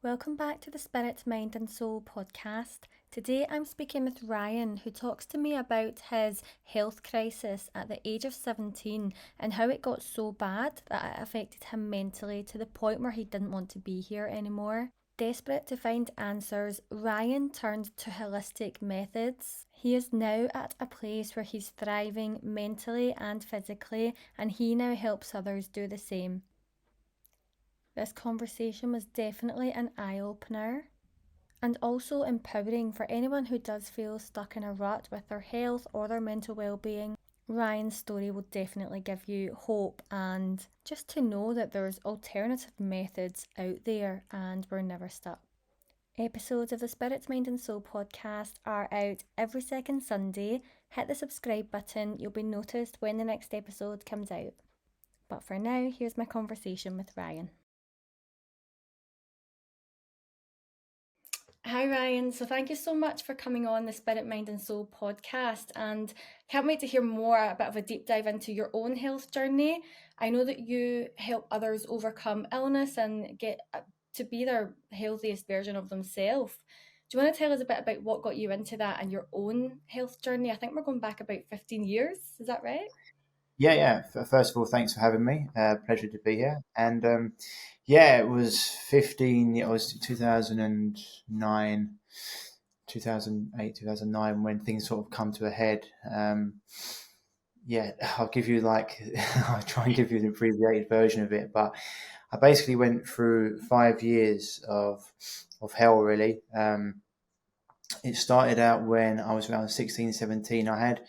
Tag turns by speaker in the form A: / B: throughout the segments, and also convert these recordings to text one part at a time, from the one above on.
A: Welcome back to the Spirit, Mind and Soul podcast. Today I'm speaking with Ryan, who talks to me about his health crisis at the age of 17 and how it got so bad that it affected him mentally to the point where he didn't want to be here anymore. Desperate to find answers, Ryan turned to holistic methods. He is now at a place where he's thriving mentally and physically, and he now helps others do the same. This conversation was definitely an eye-opener and also empowering for anyone who does feel stuck in a rut with their health or their mental well-being. Ryan's story will definitely give you hope and just to know that there's alternative methods out there and we're never stuck. Episodes of the Spirit, Mind and Soul podcast are out every second Sunday. Hit the subscribe button, you'll be noticed when the next episode comes out. But for now, here's my conversation with Ryan. Hi Ryan, so thank you so much for coming on the Spirit, Mind and Soul podcast, and can't wait to hear more, a bit of a deep dive into your own health journey. I know that you help others overcome illness and get to be their healthiest version of themselves. Do you want to tell us a bit about what got you into that and your own health journey? I think we're going back about 15 years, is that right?
B: Yeah. First of all, thanks for having me. Pleasure to be here. And it was 15. It was 2009, 2008, 2009 when things sort of come to a head. I'll give you I'll try and give you the abbreviated version of it, but I basically went through 5 years of hell, really. It started out when I was around 16, 17. I had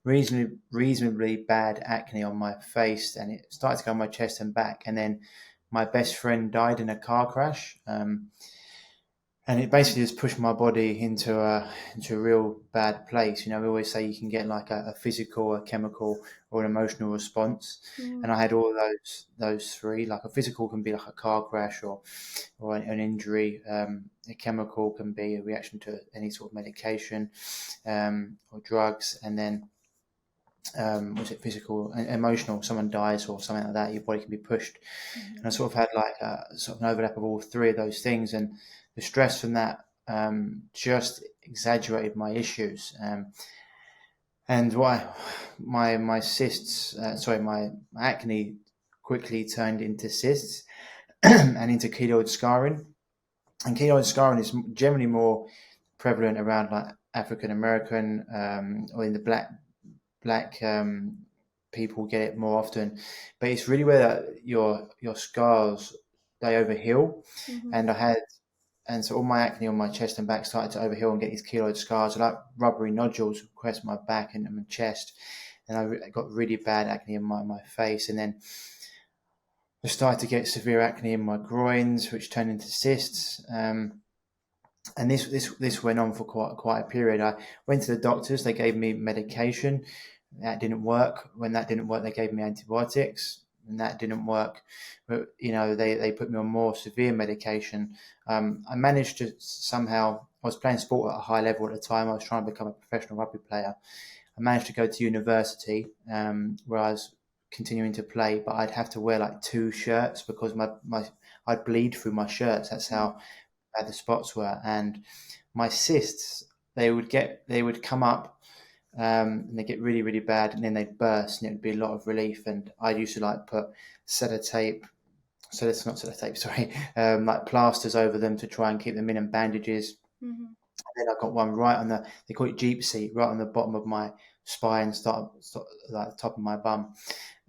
B: reasonably bad acne on my face, and it started to go on my chest and back. And then my best friend died in a car crash, and it basically just pushed my body into a real bad place. You know, we always say you can get like a physical, a chemical, or an emotional response, and I had all those three. Like a physical can be like a car crash or an injury. A chemical can be a reaction to any sort of medication or drugs, and then was it physical and emotional? Someone dies or something like that, your body can be pushed. And I sort of had like a sort of an overlap of all three of those things, and the stress from that just exaggerated my issues. And why my cysts, my acne quickly turned into cysts and into keloid scarring. And keloid scarring is generally more prevalent around like African American or in the black people get it more often, but it's really where your scars, they overheal. And so all my acne on my chest and back started to overheal and get these keloid scars, like rubbery nodules across my back and my chest, and I got really bad acne in my face. And then I started to get severe acne in my groins, which turned into cysts. And this went on for quite a period. I went to the doctors. They gave me medication. That didn't work. When that didn't work, they gave me antibiotics, and that didn't work. But they put me on more severe medication. I managed to somehow. I was playing sport at a high level at the time. I was trying to become a professional rugby player. I managed to go to university where I was continuing to play, but I'd have to wear like two shirts because I'd bleed through my shirts. That's how bad the spots were. And my cysts, they would come up and they get really, really bad, and then they'd burst, and it would be a lot of relief. And I used to like put sellotape, so that's not sellotape, sorry, like plasters over them to try and keep them in, and bandages. And then I got one right on they call it Jeep seat, right on the bottom of my spine, start like the top of my bum.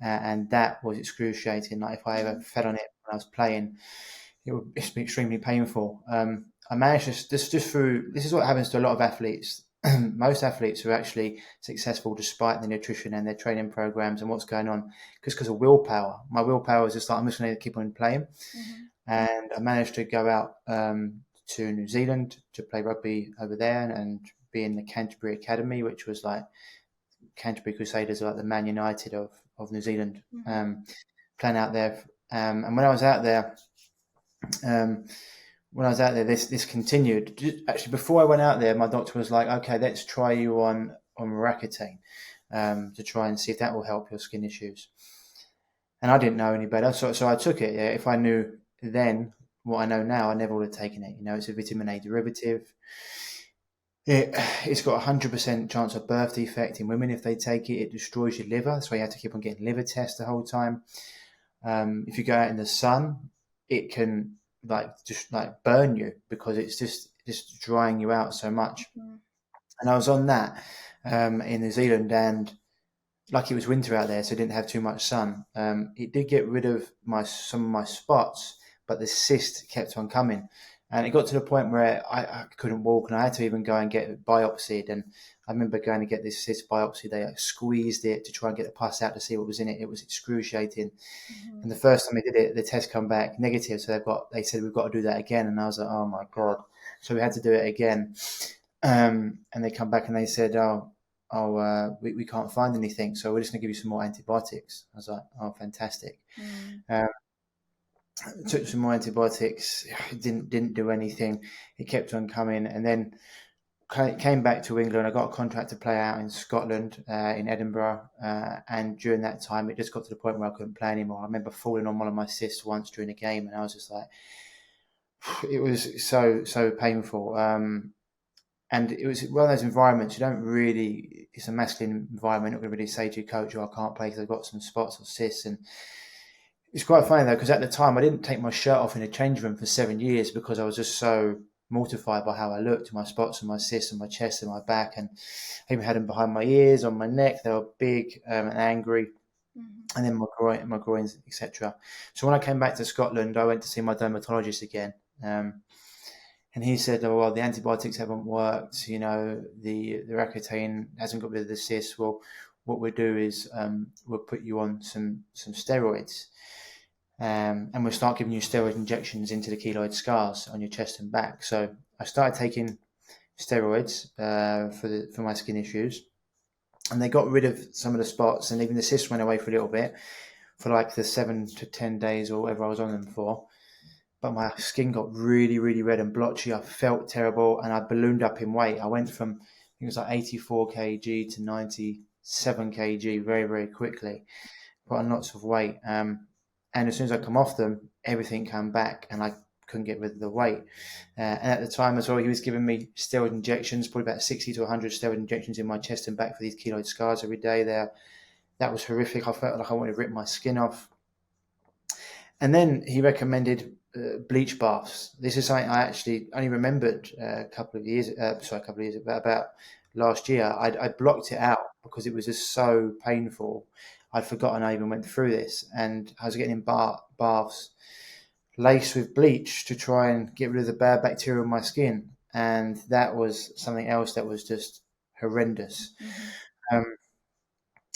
B: And that was excruciating. Like if I ever fell on it when I was playing, it would be extremely painful. I managed to just through. This is what happens to a lot of athletes. Most athletes are actually successful despite their nutrition and their training programs and what's going on, just because of willpower. My willpower is just like, I'm just going to keep on playing. And I managed to go out to New Zealand to play rugby over there and be in the Canterbury Academy, which was like Canterbury Crusaders, like the Man United of New Zealand, playing out there. And when I was out there, this continued. Actually, before I went out there, my doctor was like, "Okay, let's try you on Racquetine to try and see if that will help your skin issues." And I didn't know any better, so I took it. Yeah, if I knew then what I know now, I never would have taken it. It's a vitamin A derivative. It's got a 100% chance of birth defect in women. If they take it, it destroys your liver. That's why you have to keep on getting liver tests the whole time. If you go out in the sun, it can just burn you because it's just drying you out so much.
A: Mm-hmm.
B: And I was on that in New Zealand, and like it was winter out there, so it didn't have too much sun. It did get rid of some of my spots, but the cyst kept on coming. And it got to the point where I couldn't walk, and I had to even go and get it biopsied. And I remember going to get this cyst biopsy. They squeezed it to try and get the pus out to see what was in it. It was excruciating.
A: Mm-hmm.
B: And the first time they did it, the test come back negative. So they said, we've got to do that again. And I was like, oh my God. So we had to do it again. And they come back and they said, we can't find anything, so we're just going to give you some more antibiotics. I was like, oh, fantastic. Took some more antibiotics. It didn't do anything. It kept on coming, and then came back to England. I got a contract to play out in Scotland, in Edinburgh, and during that time, it just got to the point where I couldn't play anymore. I remember falling on one of my cysts once during a game, and I was just like, it was so painful. And it was one of those environments it's a masculine environment. You're not going to really say to your coach, I can't play because I've got some spots or cysts. And it's quite funny though, because at the time I didn't take my shirt off in a change room for 7 years because I was just so mortified by how I looked, my spots and my cysts and my chest and my back. And I even had them behind my ears, on my neck. They were big and angry. Mm-hmm. And then my groins, etc. So when I came back to Scotland, I went to see my dermatologist again. And he said, oh, well, the antibiotics haven't worked, the Accutane hasn't got rid of the cyst. Well, what we'll do is we'll put you on some steroids. And we'll start giving you steroid injections into the keloid scars on your chest and back. So I started taking steroids for my skin issues. And they got rid of some of the spots, and even the cyst went away for a little bit for like the 7 to 10 days or whatever I was on them for. But my skin got really, really red and blotchy. I felt terrible, and I ballooned up in weight. I went from, I think it was like 84 kg to 97 kg very, very quickly. Put on lots of weight. And as soon as I come off them, everything came back, and I couldn't get rid of the weight. And at the time as well, he was giving me steroid injections, probably about 60 to 100 steroid injections in my chest and back for these keloid scars every day there. That was horrific. I felt like I wanted to rip my skin off. And then he recommended bleach baths. This is something I actually only remembered a couple of years, about last year. I blocked it out because it was just so painful. I'd forgotten I even went through this, and I was getting in baths laced with bleach to try and get rid of the bad bacteria in my skin. And that was something else that was just horrendous. Mm-hmm.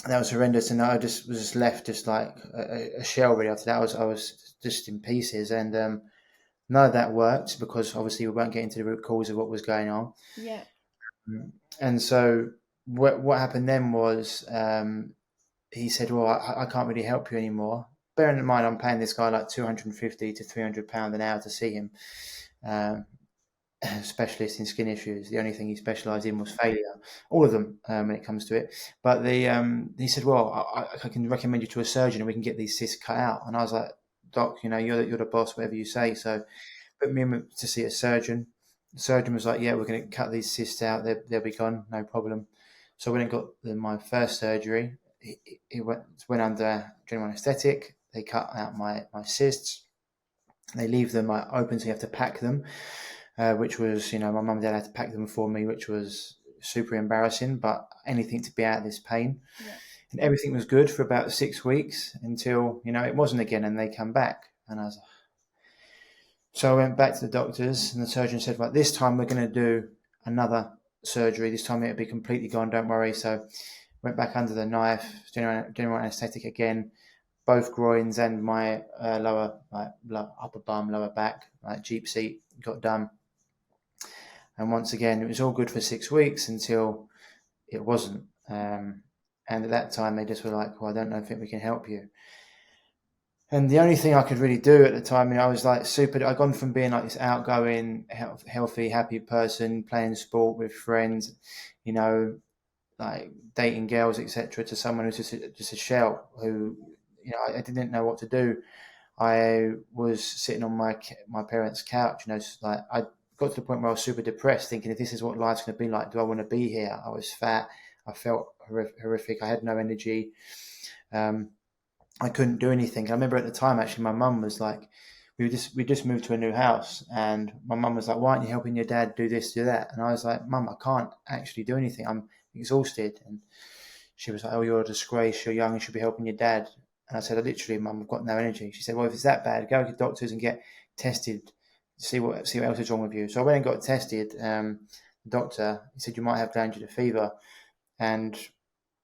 B: That was horrendous, and I was just left just like a shell really after that. I was just in pieces, and none of that worked because obviously we weren't getting to the root cause of what was going on.
A: Yeah.
B: And so what happened then was he said, well, I can't really help you anymore. Bearing in mind, I'm paying this guy like £250 to £300 an hour to see him. Specialist in skin issues. The only thing he specialised in was failure. All of them, when it comes to it. But he said, well, I can recommend you to a surgeon and we can get these cysts cut out. And I was like, Doc, you're the boss, whatever you say. So put me in to see a surgeon. The surgeon was like, yeah, we're going to cut these cysts out. They'll be gone, no problem. So when I got my first surgery, it went under general anaesthetic. They cut out my cysts. They leave them open, so you have to pack them. Which was, my mum and dad had to pack them for me, which was super embarrassing, but anything to be out of this pain. Yeah. And everything was good for about 6 weeks until, it wasn't again, and they come back. And I was like, so I went back to the doctors, and the surgeon said, right, this time we're going to do another surgery. This time it'll be completely gone, don't worry. So went back under the knife, general anaesthetic again, both groins and my upper bum, lower back, Jeep seat got done. And once again, it was all good for 6 weeks until it wasn't. And at that time, they just were like, well, I don't think we can help you. And the only thing I could really do at the time, I was like I'd gone from being like this outgoing, healthy, happy person, playing sport with friends, like dating girls, etc., to someone who's just a shell who, I didn't know what to do. I was sitting on my parents' couch, like I got to the point where I was super depressed, thinking if this is what life's going to be like, do I want to be here? I was fat. I felt horrific. I had no energy. Um, I couldn't do anything. I remember at the time, actually, my mum was like, we just moved to a new house, and my mum was like, "Why aren't you helping your dad do this, do that?" And I was like, "Mum, I can't actually do anything. I'm exhausted." And she was like, "Oh, you're a disgrace. You're young. You should be helping your dad." And I said, "Literally, Mum, I've got no energy." She said, "Well, if it's that bad, go to the doctors and get tested. See what else is wrong with you." So I went and got tested. The doctor, he said, "You might have glandular fever," and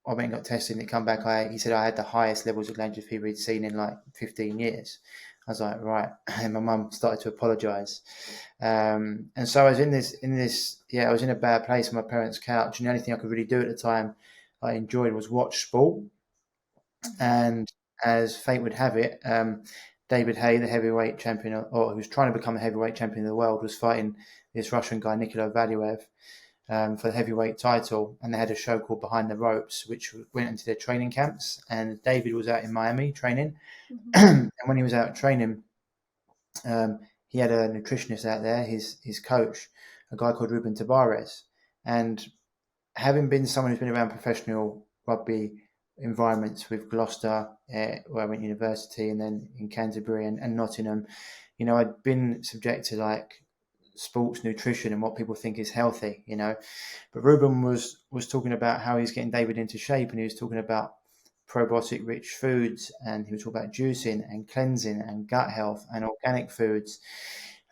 B: I went and got tested, and it come back. He said I had the highest levels of glandular fever he'd seen in like 15 years. I was like, right. And my mum started to apologise. And so I was I was in a bad place on my parents' couch. And the only thing I could really do at the time I enjoyed was watch sport. And as fate would have it, David Hay, the heavyweight champion, or who was trying to become the heavyweight champion of the world, was fighting this Russian guy, Nikolai Valuev, for the heavyweight title, and they had a show called Behind the Ropes, which went into their training camps. And David was out in Miami training, and when he was out training, he had a nutritionist out there, his coach, a guy called Ruben Tabares. And having been someone who's been around professional rugby environments with Gloucester, where I went to university, and then in Canterbury and Nottingham, I'd been subject to like sports nutrition and what people think is healthy, But Ruben was talking about how he's getting David into shape, and he was talking about probiotic rich foods, and he was talking about juicing and cleansing and gut health and organic foods.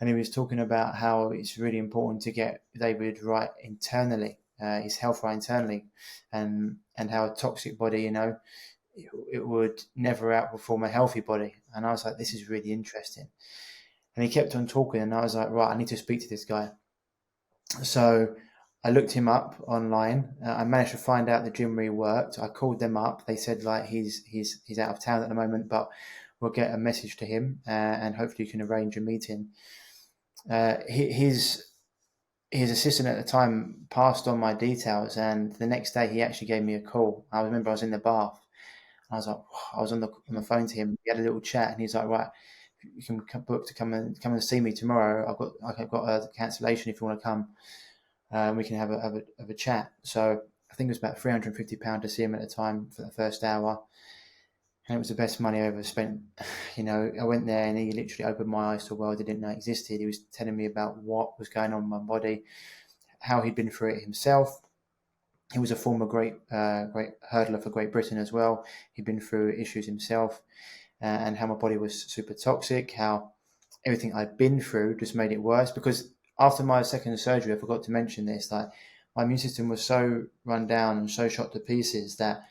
B: And he was talking about how it's really important to get David right internally, his health right internally, and how a toxic body, it would never outperform a healthy body. And I was like, this is really interesting. And he kept on talking, and I was like, right, I need to speak to this guy. So I looked him up online. I managed to find out the gym where he worked. I called them up. They said like he's out of town at the moment, but we'll get a message to him, and hopefully you can arrange a meeting. His assistant at the time passed on my details, and the next day he actually gave me a call. I remember I was in the bath. I was like, I was on the phone to him. We had a little chat, and he's like, right, you can book to come and see me tomorrow. I've got a cancellation if you want to come. We can have a chat. So I think it was about £350 to see him at the time for the first hour, and it was the best money I ever spent. I went there, and he literally opened my eyes to a world I didn't know existed. He was telling me about what was going on in my body, how he'd been through it himself. He was a former great hurdler for Great Britain as well. He'd been through issues himself, and how my body was super toxic, how everything I'd been through just made it worse. Because after my second surgery, I forgot to mention this, like my immune system was so run down and so shot to pieces that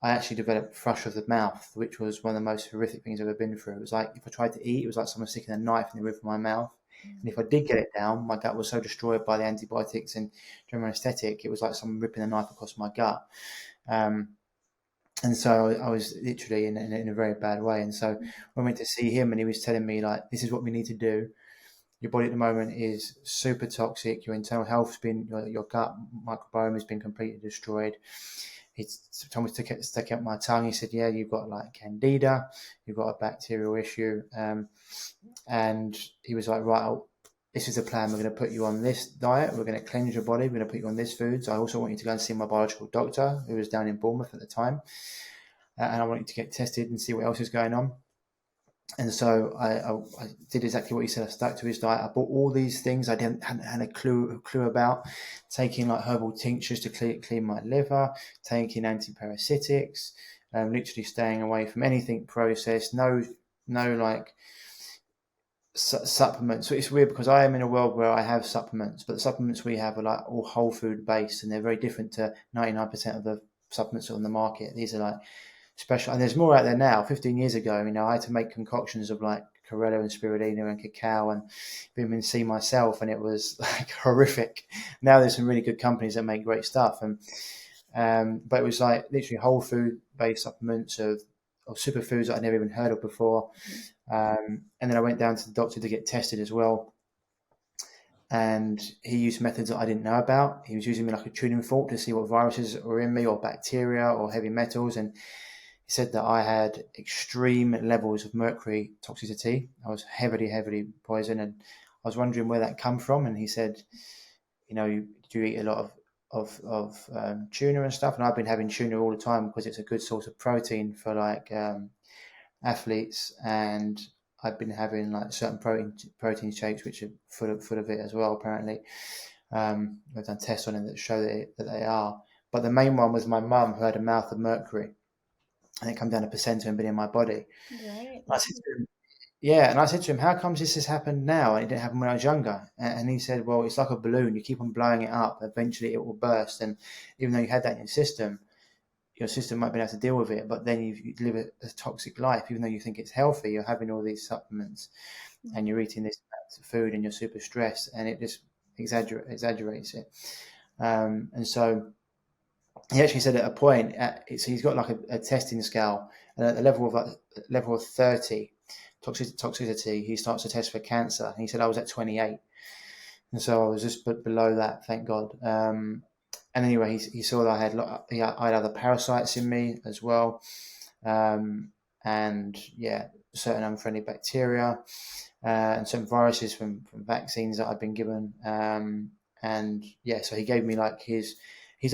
B: I actually developed thrush of the mouth, which was one of the most horrific things I've ever been through. It was like if I tried to eat, it was like someone sticking a knife in the roof of my mouth. And if I did get it down, my gut was so destroyed by the antibiotics and general anesthetic, it was like someone ripping a knife across my gut. And so I was literally in a very bad way. And so when I went to see him, and he was telling me, like, this is what we need to do. Your body at the moment is super toxic. Your internal health's been, your gut microbiome has been completely destroyed. He's told me to stick out my tongue. He said, yeah, you've got like candida, you've got a bacterial issue. And he was like, right, this is the plan. We're going to put you on this diet. We're going to cleanse your body. We're going to put you on this foods. I also want you to go and see my biological doctor, who was down in Bournemouth at the time. And I want you to get tested and see what else is going on. And so I did exactly what he said. I stuck to his diet. I bought all these things I hadn't had a clue about, taking like herbal tinctures to clean my liver, taking antiparasitics, literally staying away from anything processed. No like supplements. So it's weird because I am in a world where I have supplements, but the supplements we have are like all whole food based, and they're very different to 99% of the supplements on the market. These are like special, and there's more out there now. 15 years ago, I had to make concoctions of like Corella and spirulina and cacao and vitamin C myself, and it was like horrific. Now there's some really good companies that make great stuff, but it was like literally whole food based supplements of superfoods that I'd never even heard of before. And then I went down to the doctor to get tested as well. And he used methods that I didn't know about. He was using me like a tuning fork to see what viruses were in me, or bacteria or heavy metals. And he said that I had extreme levels of mercury toxicity. I was heavily poisoned, and I was wondering where that come from. And he said, did you eat a lot of tuna and stuff? And I've been having tuna all the time because it's a good source of protein for like athletes, and I've been having like certain protein shakes which are full of it as well. Apparently, I've done tests on it that show that they are. But the main one was my mum, who had a mouth of mercury, and it come down a placenta and been in my body.
A: Right.
B: I said to him, yeah, and I said to him, how comes this has happened now and it didn't happen when I was younger? And he said, well, it's like a balloon. You keep on blowing it up, eventually it will burst. And even though you had that in your system might be able to deal with it, but then you live a toxic life. Even though you think it's healthy, you're having all these supplements and you're eating this food and you're super stressed, and it just exaggerates it. And so he actually said at a point, he's got like a testing scale, and at the level of 30 toxicity, he starts to test for cancer. And he said I was at 28, and so I was just below that, thank God. And anyway, he saw that I had other parasites in me as well, and yeah, certain unfriendly bacteria, and some viruses from vaccines that I've been given. And yeah, so he gave me like he's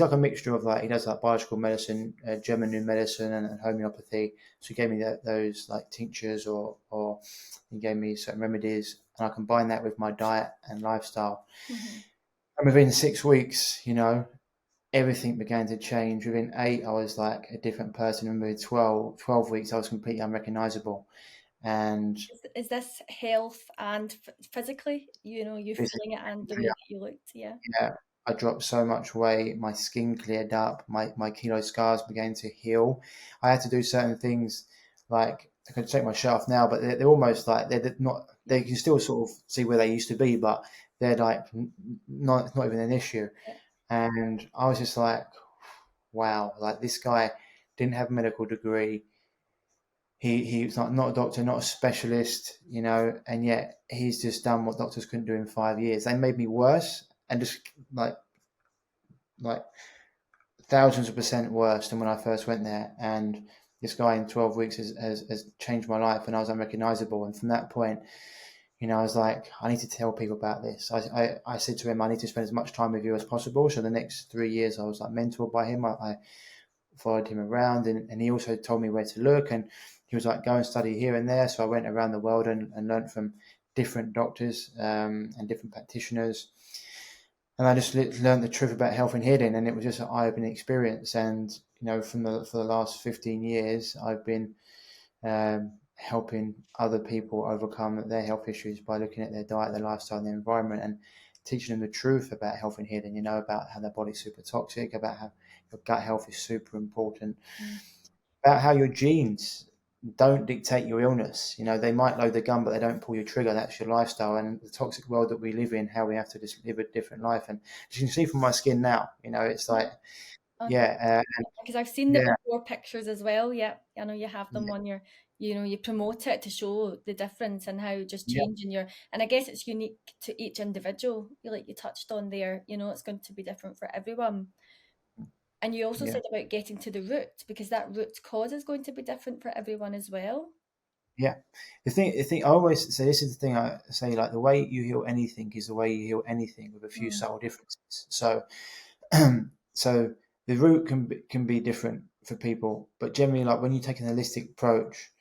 B: like a mixture of like, he does like biological medicine, German new medicine, and homeopathy. So he gave me those like tinctures, or he gave me certain remedies, and I combined that with my diet and lifestyle.
A: Mm-hmm.
B: And within 6 weeks, everything began to change. Within 8, I was like a different person. And within 12 weeks, I was completely unrecognizable. And
A: Is this health and physically, you feeling it and the way that you looked? Yeah.
B: yeah, I dropped so much weight. My skin cleared up. My keloid scars began to heal. I had to do certain things, like I could take my shirt off now, but they're almost like they're not. They can still sort of see where they used to be, but they're like not even an issue.
A: Yeah.
B: And I was just like, wow, like this guy didn't have a medical degree. He's not a doctor, not a specialist, and yet he's just done what doctors couldn't do in 5 years. They made me worse, and just like like thousands of percent worse than when I first went there. And this guy in 12 weeks has changed my life, and I was unrecognizable. And from that point, I was like, I need to tell people about this. I said to him, I need to spend as much time with you as possible. So the next 3 years, I was like mentored by him. I followed him around, and he also told me where to look. And he was like, go and study here and there. So I went around the world and learned from different doctors, and different practitioners. And I just learned the truth about health and healing, and it was just an eye-opening experience. And for the last 15 years, I've been helping other people overcome their health issues by looking at their diet, their lifestyle, and their environment, and teaching them the truth about health and healing. About how their body's super toxic, about how your gut health is super important,
A: Mm.
B: about how your genes don't dictate your illness. They might load the gun, but they don't pull your trigger. That's your lifestyle, and the toxic world that we live in, how we have to just live a different life. And as you can see from my skin now, it's like, yeah,
A: Because I've seen the
B: yeah,
A: before pictures as well. Yeah, I know you have them on your, you promote it to show the difference and how just
B: yeah,
A: changing and I guess it's unique to each individual. Like you touched on there, it's going to be different for everyone. And you also
B: yeah.
A: said about getting to the root, because that root cause is going to be different for everyone as well.
B: Yeah, the thing I always say, this is the thing I say, like the way you heal anything is the way you heal anything, with a few
A: Mm.
B: subtle differences. So, so the root can be different for people, but generally, like when you take an holistic approach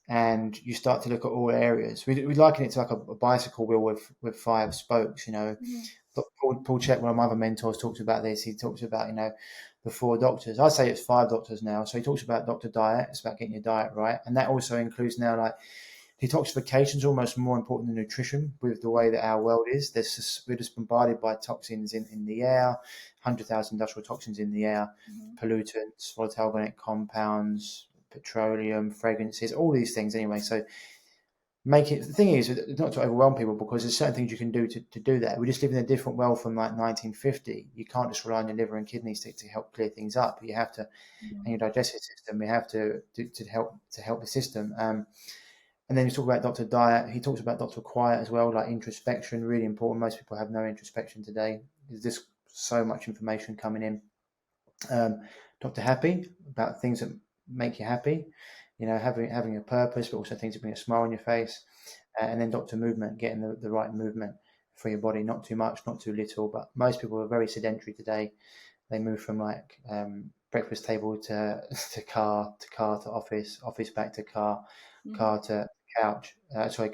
B: and you start to look at all areas, we liken it to like a bicycle wheel with 5 spokes.
A: Mhm.
B: Paul Check, one of my other mentors, talks about this. He talks about, the 4 doctors. I say it's 5 doctors now. So he talks about Dr. Diet. It's about getting your diet right. And that also includes now, like, detoxification is almost more important than nutrition with the way that our world is. We're just bombarded by toxins in the air, 100,000 industrial toxins in the air,
A: Mhm.
B: pollutants, volatile organic compounds, petroleum, fragrances, all these things anyway. So the thing is not to overwhelm people, because there's certain things you can do to do that. We just live in a different world from like 1950. You can't just rely on your liver and kidneys to help clear things up. You have to, and
A: Mhm.
B: your digestive system, we have to help the system. And then you talk about Dr. Diet. He talks about Dr. Quiet as well, like introspection, really important. Most people have no introspection today. There's just so much information coming in. Dr. Happy, about things that make you happy, having a purpose, but also things that bring a smile on your face. And then doctor movement, getting the right movement for your body, not too much, not too little. But most people are very sedentary today. They move from like breakfast table to to car to office back to
A: Mm-hmm.
B: car to couch.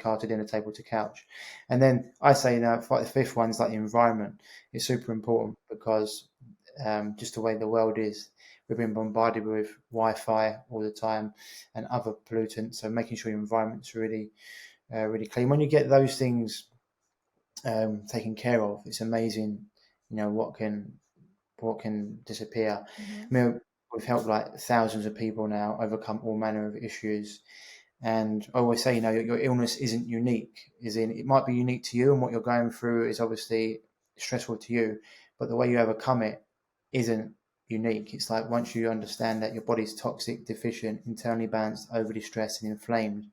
B: Car to dinner table to couch. And then I say, the fifth one's like the environment. It's super important because just the way the world is, we've been bombarded with Wi-Fi all the time and other pollutants. So making sure your environment's really clean. When you get those things taken care of, it's amazing. What can disappear.
A: Mm-hmm.
B: I mean, we've helped like thousands of people now overcome all manner of issues. And I always say, your illness isn't unique. Is in it might be unique to you, and what you're going through is obviously stressful to you, but the way you overcome it isn't unique. It's like once you understand that your body's toxic, deficient, internally balanced, overly stressed, and inflamed,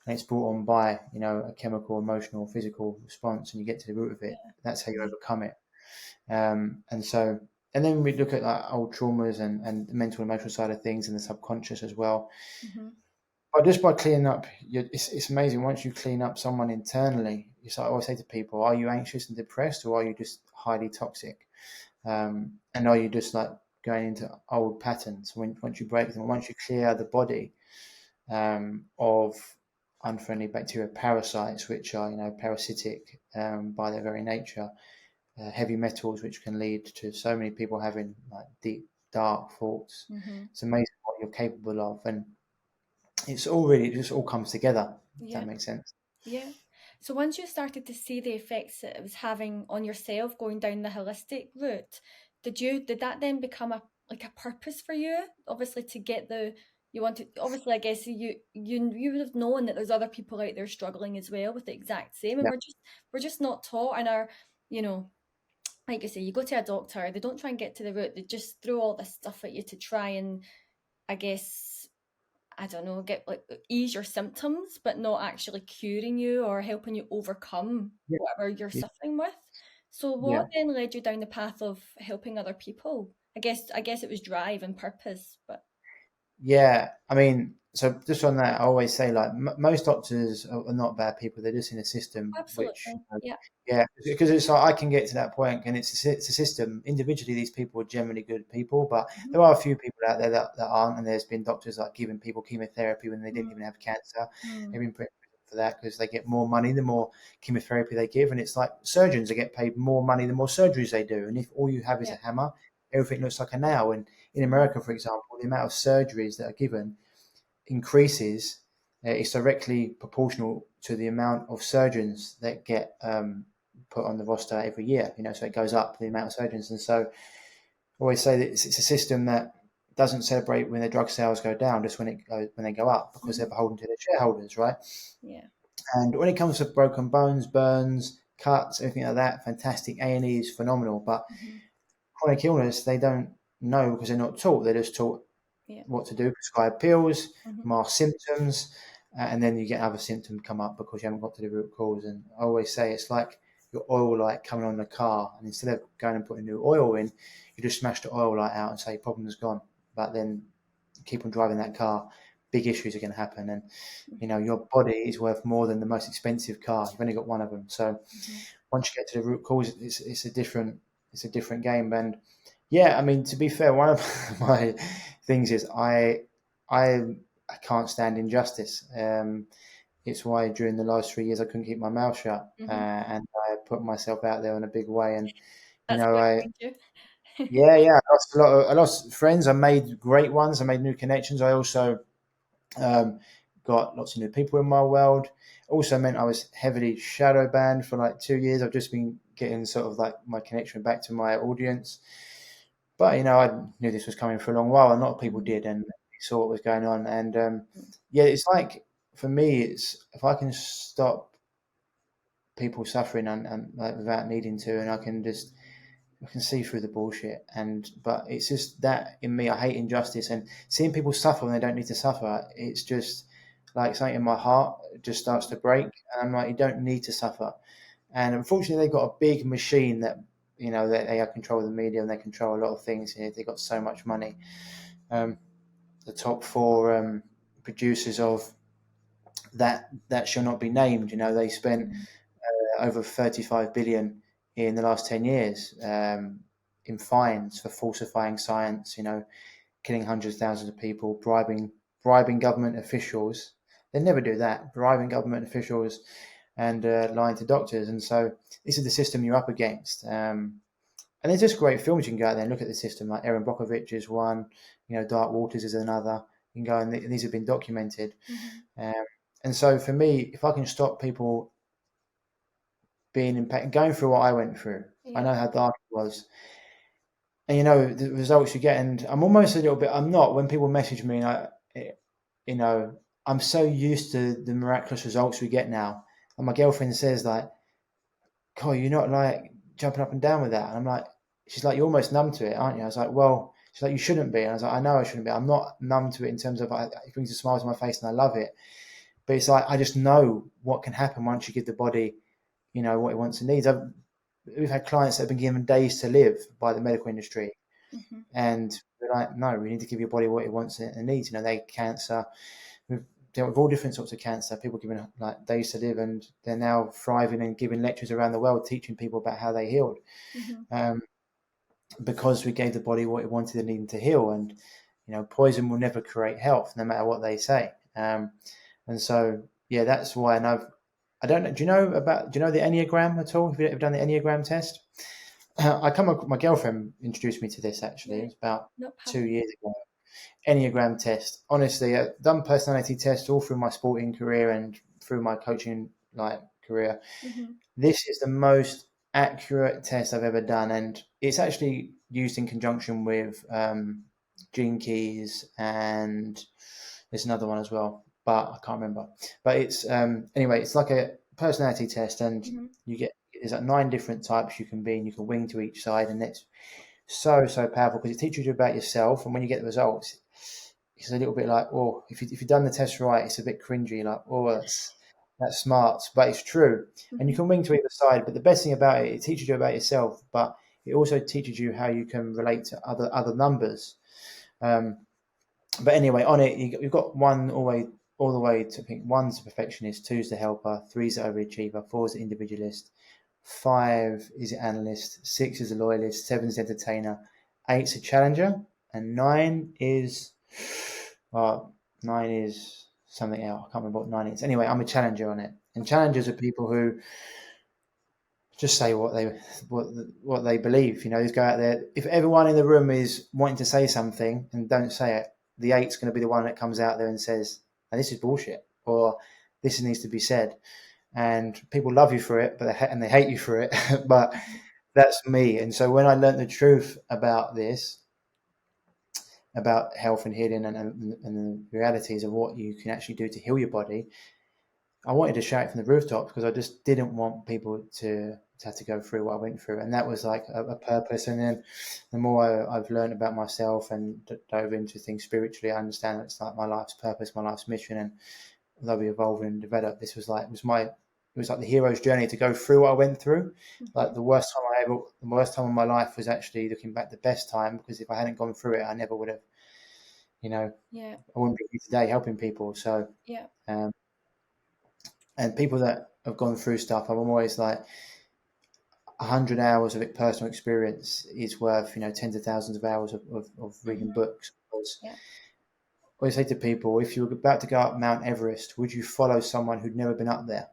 B: and it's brought on by a chemical, emotional, physical response, and you get to the root of it. That's how you overcome it. And so, and then we look at like old traumas and the mental, emotional side of things, and the subconscious as well.
A: Mm-hmm.
B: But just by cleaning up, it's amazing. Once you clean up someone internally, I always say to people, are you anxious and depressed, or are you just highly toxic? And are you just like going into old patterns? Once you break them, once you clear the body of unfriendly bacteria, parasites, which are parasitic by their very nature, heavy metals, which can lead to so many people having like deep, dark thoughts.
A: Mm-hmm.
B: It's amazing what you're capable of, and it just all comes together. If that
A: Yeah.
B: makes sense.
A: Yeah. So once you started to see the effects that it was having on yourself going down the holistic route, did that then become a purpose for you? Obviously to get the you wanted obviously I guess you would have known that there's other people out there struggling as well with the exact same, and
B: Yeah,
A: we're just not taught, and our you know like you say, you go to a doctor, they don't try and get to the root, they just throw all this stuff at you to try and, I guess, I don't know, get like ease your symptoms, but not actually curing you or helping you overcome
B: yeah,
A: whatever you're
B: yeah.
A: suffering with. So
B: Yeah.
A: what then led you down the path of helping other people? I guess it was drive and purpose, but
B: Yeah, I mean, so just on that, I always say like most doctors are not bad people. They're just in a system which,
A: absolutely. Yeah.
B: yeah, because it's like I can get to that point, and it's a system. Individually, these people are generally good people, but
A: Hmm.
B: there are a few people out there that aren't. And there's been doctors like giving people chemotherapy when they didn't even have cancer. They've
A: Mm.
B: been put in prison for that because they get more money the more chemotherapy they give. And it's like surgeons, they get paid more money the more surgeries they do. And if all you have is
A: Yeah.
B: a hammer, everything looks like a nail. And in
A: Hmm.
B: America, for example, the amount of surgeries that are given increases. It's directly proportional to the amount of surgeons that get put on the roster every year. So it goes up the amount of surgeons, and so I always say that it's a system that doesn't celebrate when the drug sales go down, just when they go up, because they're
A: Hmm.
B: beholden to their shareholders, right?
A: Yeah.
B: And when it comes to broken bones, burns, cuts, everything like that, fantastic. A&E is phenomenal, but
A: Hmm.
B: chronic illness they don't know because they're not taught. They're just taught
A: Yeah.
B: what to do, prescribe pills,
A: Hmm.
B: mask symptoms, and then you get other symptoms come up because you haven't got to the root cause. And I always say it's like your oil light coming on the car, and instead of going and putting new oil in, you just smash the oil light out and say problem's gone. But then keep on driving that car, big issues are going to happen. And
A: Hmm.
B: your body is worth more than the most expensive car. You've only got one of them. So
A: Hmm.
B: once you get to the root cause, it's a different game. And yeah, I mean, to be fair, one of my things is I can't stand injustice. It's why during the last 3 years I couldn't keep my mouth shut,
A: Hmm.
B: and I put myself out there in a big way. And
A: That's how I
B: I
A: find you.
B: yeah, I lost friends. I made great ones. I made new connections. I also um, got lots of new people in my world. Also meant I was heavily shadow banned for like 2 years. I've just been getting sort of like my connection back to my audience. But I knew this was coming for a long while, and a lot of people
A: Mhm.
B: did, and saw what was going on. And yeah, it's like for me, it's if I can stop people suffering and like without needing to, and I can see through the bullshit. But it's just that in me, I hate injustice and seeing people suffer when they don't need to suffer. It's just like something in my heart just starts to break, and I'm like, you don't need to suffer. And unfortunately, they've got a big machine that they control the media and they control a lot of things. They've got so much money. Um, the top four producers of that shall not be named. They spent over 35 billion in the last 10 years in fines for falsifying science. Killing hundreds of thousands of people, bribing government officials. They never do that. Bribing government officials and lying to doctors. And so this is the system you're up against. And there's just great films you can go out there and look at the system. Like Erin Brockovich is one. Dark Waters is another. You can go and these have been documented. And so for me, if I can stop people being impacted, going through what I went through, I know how dark it was. And the results you get, and I'm almost a little bit. I'm not when people message me, and I'm so used to the miraculous results we get now. And my girlfriend says like, "God, you're not like jumping up and down with that." And I'm like, she's like, "You're almost numb to it, aren't you?" I was like, "Well," she's like, "You shouldn't be." And I was like, "I know I shouldn't be. I'm not numb to it in terms of it brings a smile to my face and I love it, but it's like I just know what can happen once you give the body, what it wants and needs." We've had clients that have been given days to live by the medical industry. And they're like, no, we need to give your body what it wants and needs. They cancer. We've dealt with all different sorts of cancer. People given like days to live, and they're now thriving and giving lectures around the world, teaching people about how they healed, because we gave the body what it wanted and needed to heal. And poison will never create health, no matter what they say. And so, yeah, that's why. And I don't know. Do you know the Enneagram at all? Have you ever done the Enneagram test? My girlfriend introduced me to this actually. It was about 2 years ago. Enneagram test. Honestly, I've done personality tests all through my sporting career and through my coaching career. This is the most accurate test I've ever done, and it's actually used in conjunction with Gene Keys, and there's another one as well, but I can't remember. But it's anyway, it's like a personality test, and there's like 9 different types you can be, and you can wing to each side, and it's so powerful because it teaches you about yourself. And when you get the results, it's a little bit like, oh, if you've done the test right, it's a bit cringy, like, oh, that's smart, but it's true. And you can wing to either side. But the best thing about it teaches you about yourself, but it also teaches you how you can relate to other numbers. But anyway, on it, you've got 1 all the way to, I think 1's the perfectionist, 2's the helper, 3's the overachiever, 4's the individualist, 5 is the analyst, 6 is the loyalist, 7's the entertainer, 8's a challenger, and 9 is something else. I can't remember what 9 is. Anyway, I'm a challenger on it. And challengers are people who just say what they believe. Just go out there. If everyone in the room is wanting to say something and don't say it, the 8's going to be the one that comes out there and says, "Oh, this is bullshit," or "This needs to be said." And people love you for it, but they hate you for it. But that's me. And so when I learned the truth about this, about health and healing and the realities of what you can actually do to heal your body, I wanted to shout from the rooftops because I just didn't want people to have to go through what I went through. And that was like a purpose. And then the more I've learned about myself and dove into things spiritually, I understand that it's like my life's purpose, my life's mission. And although we evolved and developed, this was like the hero's journey to go through what I went through. Like the worst time of my life was actually, looking back, the best time, because if I hadn't gone through it, I never would have, I wouldn't be here today helping people. So, and people that have gone through stuff, I'm always like, 100 hours of personal experience is worth, tens of thousands of hours of reading books. I always say to people, if you were about to go up Mount Everest, would you follow someone who'd never been up there?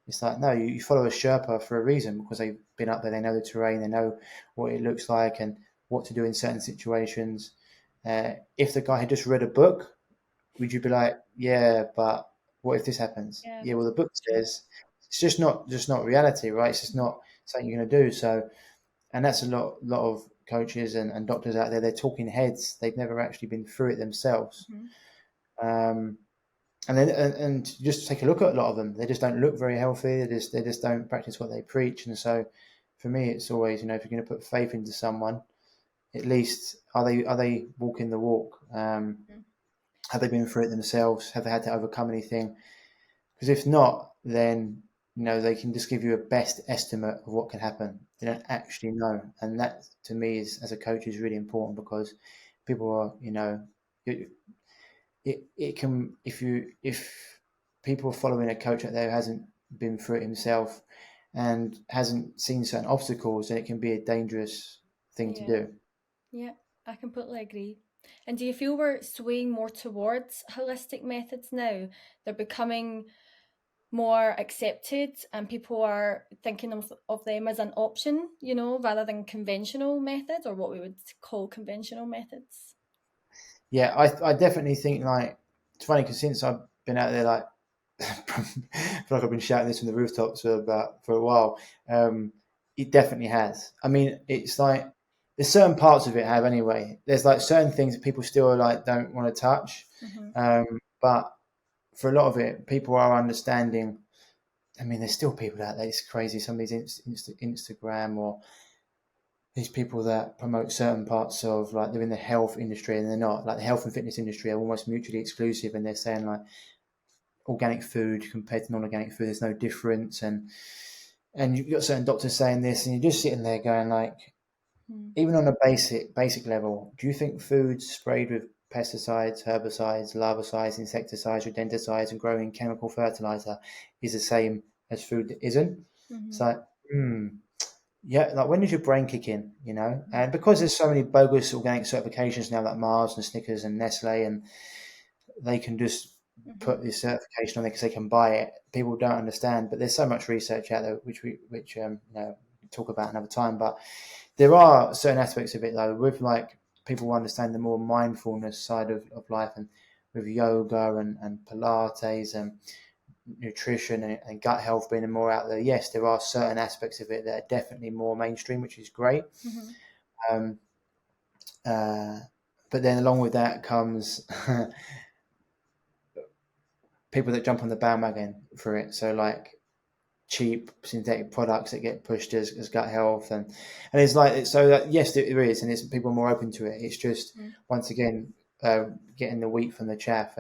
B: It's like, no, you follow a Sherpa for a reason, because they've been up there, they know the terrain, they know what it looks like and what to do in certain situations. If the guy had just read a book, would you be like, yeah, but what if this happens? Yeah, well, the book says it's just not reality, right? It's just not something you're going to do. So, and that's a lot of coaches and doctors out there. They're talking heads. They've never actually been through it themselves. And then and just take a look at a lot of them. They just don't look very healthy. They just don't practice what they preach. And so, for me, it's always, if you're going to put faith into someone, at least are they walking the walk? Have they been through it themselves? Have they had to overcome anything? Because if not, then they can just give you a best estimate of what can happen. They don't actually know, and that to me as a coach is really important, because people are it can, if people are following a coach out there who hasn't been through it himself and hasn't seen certain obstacles, then it can be a dangerous thing to
A: Yeah.
B: do.
A: Yeah, I completely agree. And do you feel we're swaying more towards holistic methods now? They're becoming more accepted and people are thinking of them as an option, rather than conventional methods or what we would call conventional methods.
B: Yeah, I definitely think, like, it's funny because since I've been out there, like, I feel like I've been shouting this from the rooftops for a while. It definitely has. I mean, it's like there's certain parts of it have anyway. There's like certain things that people still like don't want to touch,
A: Mm-hmm.
B: but for a lot of it, people are understanding. I mean, there's still people out there. It's crazy. Some of these Instagram or these people that promote certain parts of, like, they're in the health industry and they're not. Like the health and fitness industry are almost mutually exclusive, and they're saying like organic food compared to non-organic food, there's no difference, and you've got certain doctors saying this, and you're just sitting there going like,
A: Mm-hmm.
B: even on a basic level, do you think food sprayed with pesticides, herbicides, larvicides, insecticides, rodenticides, and growing chemical fertilizer is the same as food that isn't? It's
A: Mm-hmm.
B: like, yeah, like when does your brain kick in, you know? And because there's so many bogus organic certifications now, like Mars and Snickers and Nestle, and they can just
A: Mm-hmm.
B: put this certification on there because they can buy it. People don't understand, but there's so much research out there which talk about another time. But there are certain aspects of it though, with like people understand the more mindfulness side of life, and with yoga and Pilates and nutrition and gut health being more out there. Yes, there are certain aspects of it that are definitely more mainstream, which is great.
A: Mm-hmm.
B: Um, uh, but then along with that comes people that jump on the bandwagon for it. So like cheap synthetic products that get pushed as gut health, and it's like, so that, yes, there is, and it's people are more open to it. It's just, once again, getting the wheat from the chaff,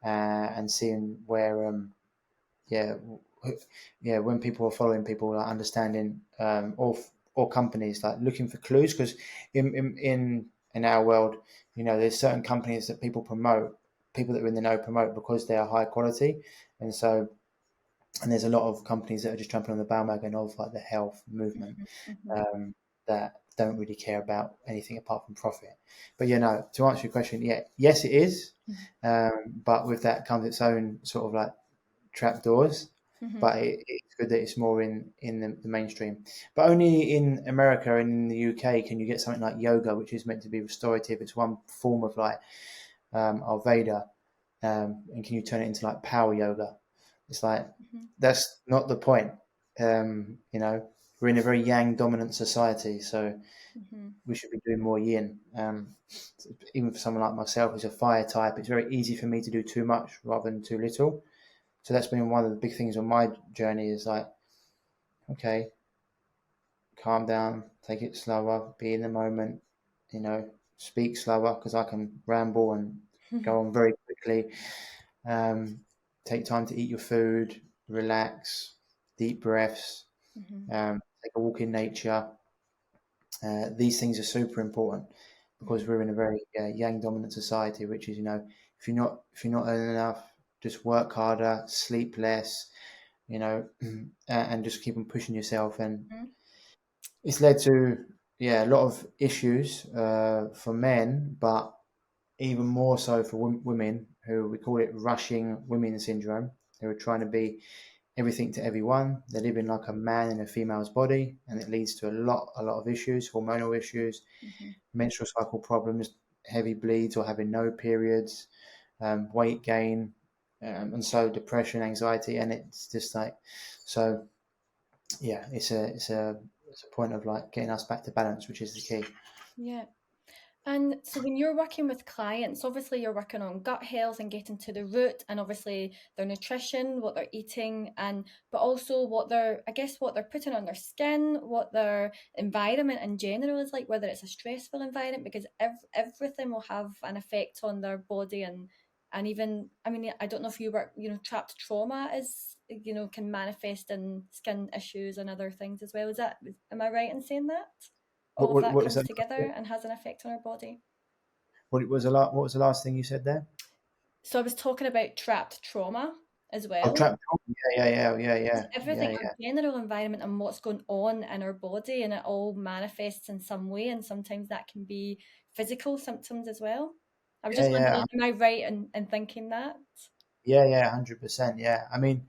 B: and seeing where yeah yeah, when people are following people, like understanding, or companies like looking for clues, because in our world, there's certain companies that people that are in the know promote because they are high quality, and so, and there's a lot of companies that are just jumping on the bandwagon of like the health movement,
A: Mm-hmm.
B: that don't really care about anything apart from profit. But to answer your question, yeah, yes, it is, but with that comes its own sort of like trapdoors.
A: Mm-hmm.
B: But it's good that it's more in the mainstream. But only in America and in the UK can you get something like yoga, which is meant to be restorative. It's one form of like Ayurveda, and can you turn it into like power yoga? It's like,
A: Mm-hmm.
B: that's not the point. We're in a very yang dominant society, so
A: Mm-hmm.
B: we should be doing more yin. Even for someone like myself who's a fire type, it's very easy for me to do too much rather than too little. So that's been one of the big things on my journey, is like, okay, calm down, take it slower, be in the moment, speak slower because I can ramble and go on very quickly. Um, Take time to eat your food, relax, deep breaths,
A: Mm-hmm.
B: take a walk in nature. These things are super important because we're in a very yang dominant society, which is, if you're not earning enough, just work harder, sleep less, and just keep on pushing yourself. And
A: Mm-hmm.
B: it's led to, a lot of issues for men, but even more so for women, who we call it rushing women syndrome. Who are trying to be everything to everyone. They're living like a man in a female's body, and it leads to a lot of issues, hormonal issues,
A: Mm-hmm.
B: menstrual cycle problems, heavy bleeds or having no periods, weight gain, and so depression, anxiety, and it's just like, so yeah, it's a point of like getting us back to balance, which is the key.
A: Yeah. And so when you're working with clients, obviously you're working on gut health and getting to the root, and obviously their nutrition, what they're eating, and but also what they're putting on their skin, what their environment in general is like, whether it's a stressful environment, because everything will have an effect on their body, and even, I mean, I don't know if you work, trapped trauma is, can manifest in skin issues and other things as well. Am I right in saying that?
B: What,
A: All of
B: what,
A: that
B: what is
A: comes
B: that?
A: together and has an effect on our body.
B: What was the last thing you said there?
A: So I was talking about trapped trauma as
B: Oh,
A: well.
B: trap.
A: Just everything,
B: Yeah.
A: our general environment and what's going on in our body, and it all manifests in some way, and sometimes that can be physical symptoms as well. I was
B: Yeah,
A: just
B: yeah,
A: wondering, am I right in thinking that?
B: yeah, 100%. Yeah, I mean,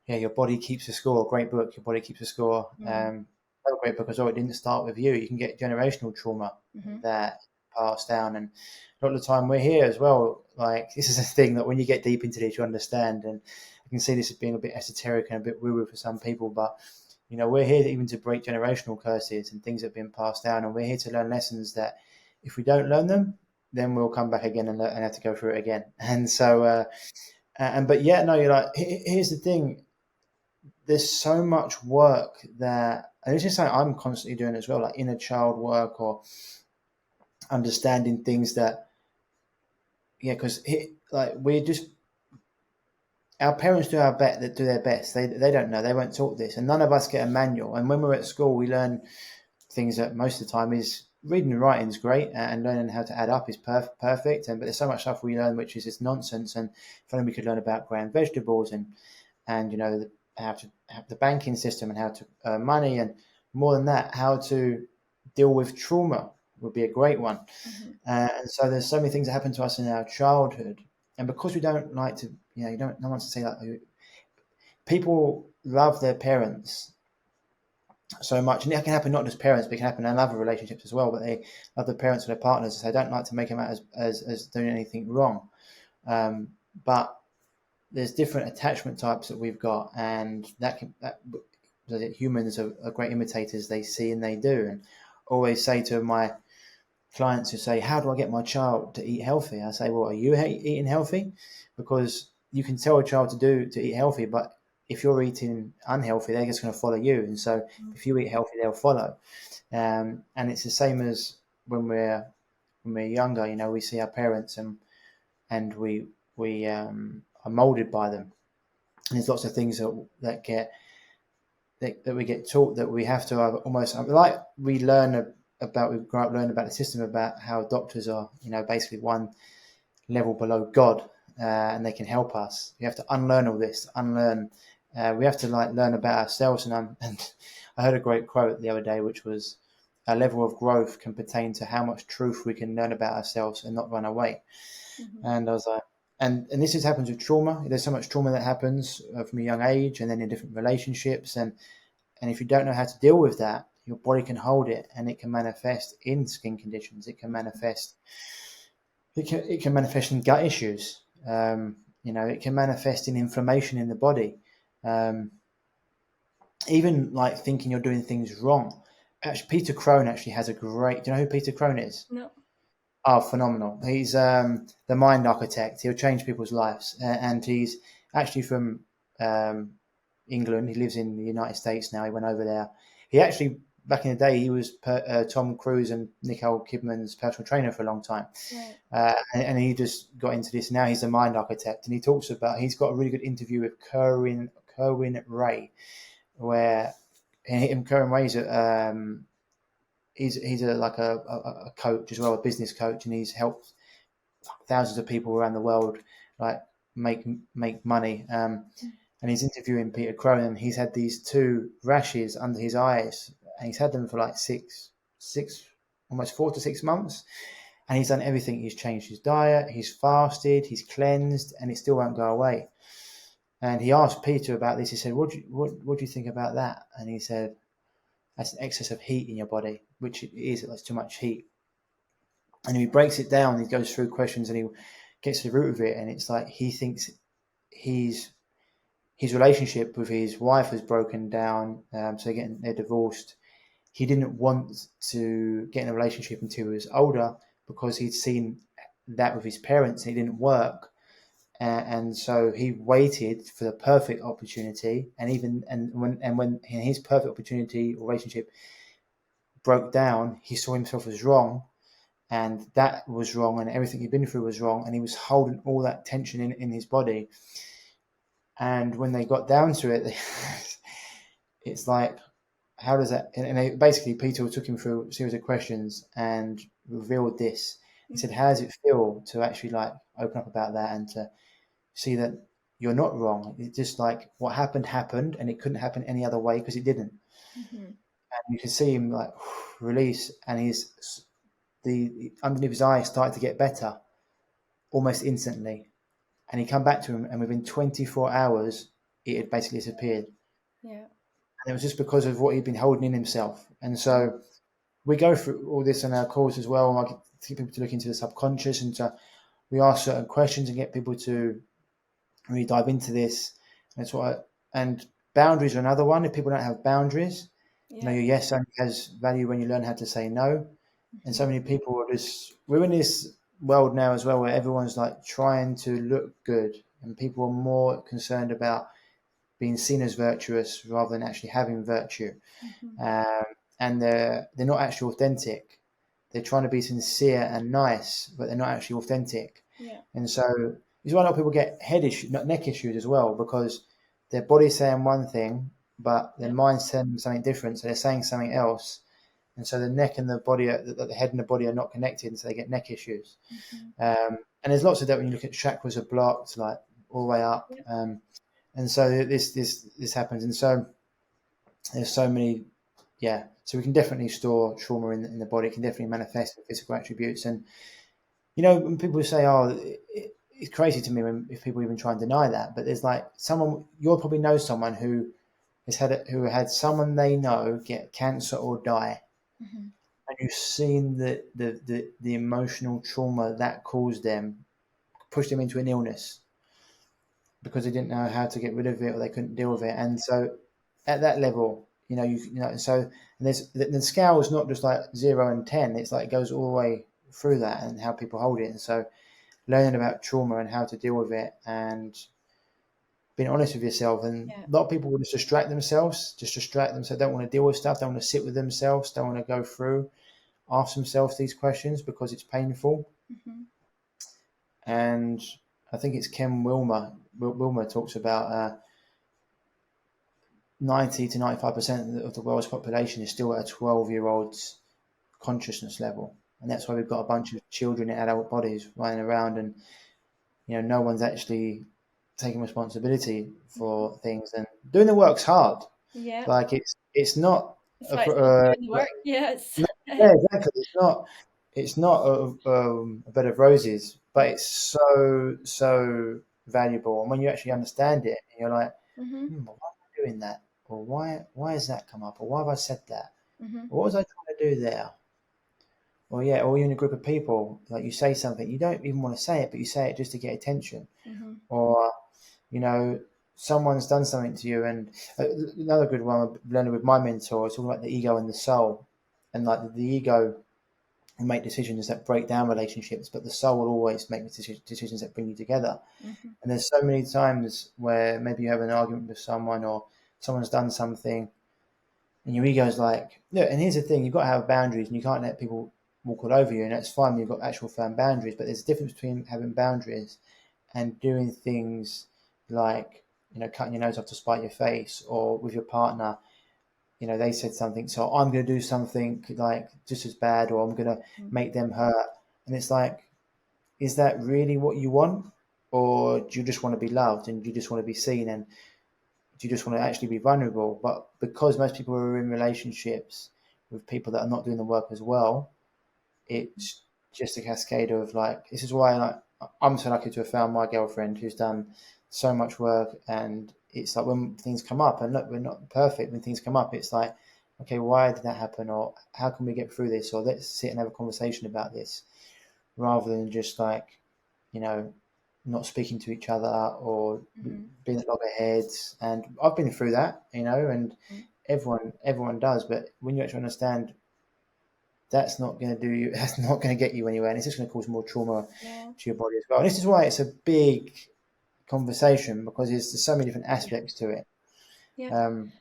B: yeah, your body keeps a score. Great book. Your body keeps a score.
A: Mm,
B: Another great book as well. It didn't start with you. You can get generational trauma
A: mm-hmm,
B: that passed down, and a lot of the time we're here as well. Like this is a thing that when you get deep into this, you understand. And I can see this as being a bit esoteric and a bit woo-woo for some people, but we're here even to break generational curses and things that have been passed down, and we're here to learn lessons that if we don't learn them, then we'll come back again and have to go through it again. And so, but yeah, no, you're like, here's the thing. There's so much work that, and this is something I'm constantly doing as well, like inner child work or understanding things that, yeah, because like we're just our parents do our bet that do their best. They don't know. They weren't taught this, and none of us get a manual. And when we're at school, we learn things that most of the time is reading and writing is great, and learning how to add up is perfect. And but there's so much stuff we learn which is just nonsense. And if only we could learn about ground vegetables and how to have the banking system and how to earn money, and more than that, how to deal with trauma would be a great one.
A: mm-hmm,
B: And so there's so many things that happen to us in our childhood, and because we don't like to, you don't no one wants to say like people love their parents so much, and it can happen not just parents, but it can happen in other relationships as well. But they love their parents or their partners, so they don't like to make them out as doing anything wrong. But there's different attachment types that we've got, and that humans are great imitators. They see and they do, and always say to my clients who say, "How do I get my child to eat healthy?" I say, "Well, are you eating healthy?" Because you can tell a child to eat healthy, but if you're eating unhealthy, they're just going to follow you. And so, if you eat healthy, they'll follow. And it's the same as when we're younger. We see our parents and we are molded by them. And there's lots of things that we get taught that we have to have almost like we learn about we grow up learning about the system about how doctors are basically one level below God, and they can help us. We have to unlearn all this, unlearn. We have to like learn about ourselves, and I heard a great quote the other day, which was, "Our level of growth can pertain to how much truth we can learn about ourselves and not run away."
A: mm-hmm.
B: And I was like, and this happens with trauma. There's so much trauma that happens from a young age, and then in different relationships, and if you don't know how to deal with that, your body can hold it, and it can manifest in skin conditions. It can manifest. It can manifest in gut issues. It can manifest in inflammation in the body. Um, Even like thinking you're doing things wrong. Actually, Peter Crone actually has a great. Do you know who Peter Crone is?
A: No.
B: Oh, phenomenal! He's the mind architect. He'll change people's lives, and he's actually from um, England. He lives in the United States now. He went over there. He actually back in the day he was Tom Cruise and Nicole Kidman's personal trainer for a long time,
A: Right.
B: and he just got into this. Now he's a mind architect, and he talks about. He's got a really good interview with Kerwin Ray, where Kerwin Ray's he's like a coach as well, a business coach, and he's helped thousands of people around the world like make money. And he's interviewing Peter Cronin. He's had these two rashes under his eyes, and he's had them for like six, almost 4 to 6 months. And he's done everything. He's changed his diet, he's fasted, he's cleansed, and it still won't go away. And he asked Peter about this. He said, "What do you think about that?" And he said, "That's an excess of heat in your body, which it is. That's too much heat." And he breaks it down. He goes through questions and he gets to the root of it. And it's like he thinks he's his relationship with his wife has broken down. So they're divorced. He didn't want to get in a relationship until he was older because he'd seen that with his parents. And it didn't work, and so he waited for the perfect opportunity. And when his perfect opportunity or relationship broke down, he saw himself as wrong, and that was wrong, and everything he'd been through was wrong, and he was holding all that tension in his body. And when they got down to it, it's like, how does that? And basically, Peter took him through a series of questions and revealed this. He said,
A: Mhm.
B: how does it feel to actually like open up about that and to see that you're not wrong? It's just like what happened happened, and it couldn't happen any other way because it didn't.
A: Mhm.
B: And you can see him like release, and the underneath his eye started to get better almost instantly. And he come back to him, and within 24 hours, it had basically disappeared.
A: Yeah.
B: And it was just because of what he'd been holding in himself. And
A: Mhm.
B: so we go through all this in our course as well. I get people to look into the subconscious, and to we ask certain questions and get people to really dive into this. That's what. And boundaries are another one. If people don't have boundaries,
A: Yeah.
B: your yes only has value when you learn how to say no. And so
A: Mhm.
B: many people are just. We're in this world now as well where everyone's like trying to look good, and people are more concerned about being seen as virtuous rather than actually having virtue.
A: Mhm.
B: Um, and they're not actually authentic. They're trying to be sincere and nice, but they're not actually authentic.
A: Yeah.
B: And so this is why a lot of people get head issues, not neck issues as well, because their body's saying one thing, but their
A: Yeah.
B: mind's saying something different. So they're saying something else, and so the neck and the body, the head and the body are not connected, and so they get neck issues.
A: Mhm.
B: And there's lots of that when you look at chakras are blocked, like all the way up.
A: Yeah.
B: And so this happens, and so there's so many, yeah. So we can definitely store trauma in the body. It can definitely manifest in physical attributes. And when people say, "Oh, it's crazy to me," when if people even try and deny that. But there's like someone you'll probably know someone who had someone they know get cancer or die,
A: Mhm.
B: and you've seen the emotional trauma that caused them, pushed them into an illness because they didn't know how to get rid of it or they couldn't deal with it. And so at that level, so and the scale is not just like 0 and 10. It's like it goes all the way through that and how people hold it. And so learning about trauma and how to deal with it and being honest with yourself. And
A: Yeah.
B: a lot of people will just distract themselves, don't want to deal with stuff, don't want to sit with themselves, don't want to go through, ask themselves these questions because it's painful.
A: Mhm.
B: And I think it's Ken Wilmer talks about 90 to 95% of the world's population is still at a 12-year-old's consciousness level. And that's why we've got a bunch of children in adult bodies running around, and no one's actually taking responsibility
A: Mhm.
B: for things, and doing the work's hard.
A: Yeah.
B: Like it's not
A: That's
B: a,
A: why it's called doing the work. Yes.
B: yeah, exactly. It's not a bed of roses, but
A: Yeah.
B: it's so valuable. And when you actually understand it, and you're like,
A: Mhm.
B: why am I doing that? Or why has that come up? Or why have I said that?
A: Mhm.
B: Or what was I trying to do there? Or yeah, or you're in a group of people, like you say something, you don't even want to say it, but you say it just to get attention.
A: Mhm.
B: Or you know, someone's done something to you. And another good one I've learned with my mentor is talking about the ego and the soul, and like the ego will make decisions that break down relationships, but the soul will always make decisions that bring you together.
A: Mhm.
B: And there's so many times where maybe you have an argument with someone or someone's done something and your ego's like, look, and here's the thing, you've got to have boundaries and you can't let people walk all over you, and that's fine when you've got actual firm boundaries, but there's a difference between having boundaries and doing things like, cutting your nose off to spite your face, or with your partner, they said something, so I'm going to do something like just as bad, or I'm going to
A: Mhm.
B: make them hurt. And it's like, is that really what you want? Or do you just want to be loved and do you just want to be seen and do you just want to actually be vulnerable? But because most people are in relationships with people that are not doing the work as well, it's just a cascade of like, this is why I'm so lucky to have found my girlfriend who's done so much work. And it's like when things come up, and look, we're not perfect. When things come up, it's like, okay, why did that happen? Or how can we get through this? Or let's sit and have a conversation about this, rather than just like, you know, not speaking to each other or
A: Mhm.
B: being at loggerheads. And I've been through that, and
A: Mhm.
B: everyone does. But when you actually understand that's not going to do you, that's not going to get you anywhere, and it's just going to cause more trauma
A: Yeah.
B: to your body as well. And this is why it's a big conversation, because there's so many different
A: Yeah.
B: aspects to it.
A: Yeah.
B: Um,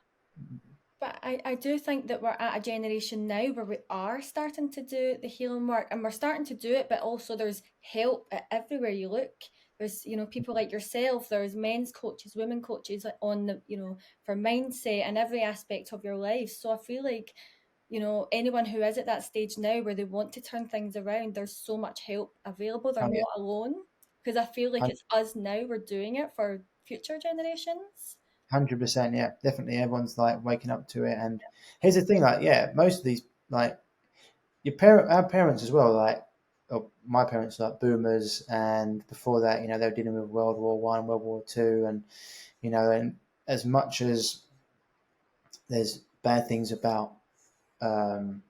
A: But I do think that we're at a generation now where we are starting to do the healing work, and we're starting to do it, but also there's help everywhere you look. There's, people like yourself, there's men's coaches, women coaches on the, for mindset and every aspect of your life. So I feel like you know, anyone who is at that stage now where they want to turn things around, there's so much help available. They're
B: Oh yeah,
A: not alone. Because I feel like
B: 100%.
A: it's us now, we're doing it for future generations.
B: 100%, yeah, definitely. Everyone's like waking up to it. And here's the thing, like, yeah, most of these, like, our parents as well, like, oh, my parents, like boomers, and before that, they were dealing with World War One, World War Two, and and as much as there's bad things about um,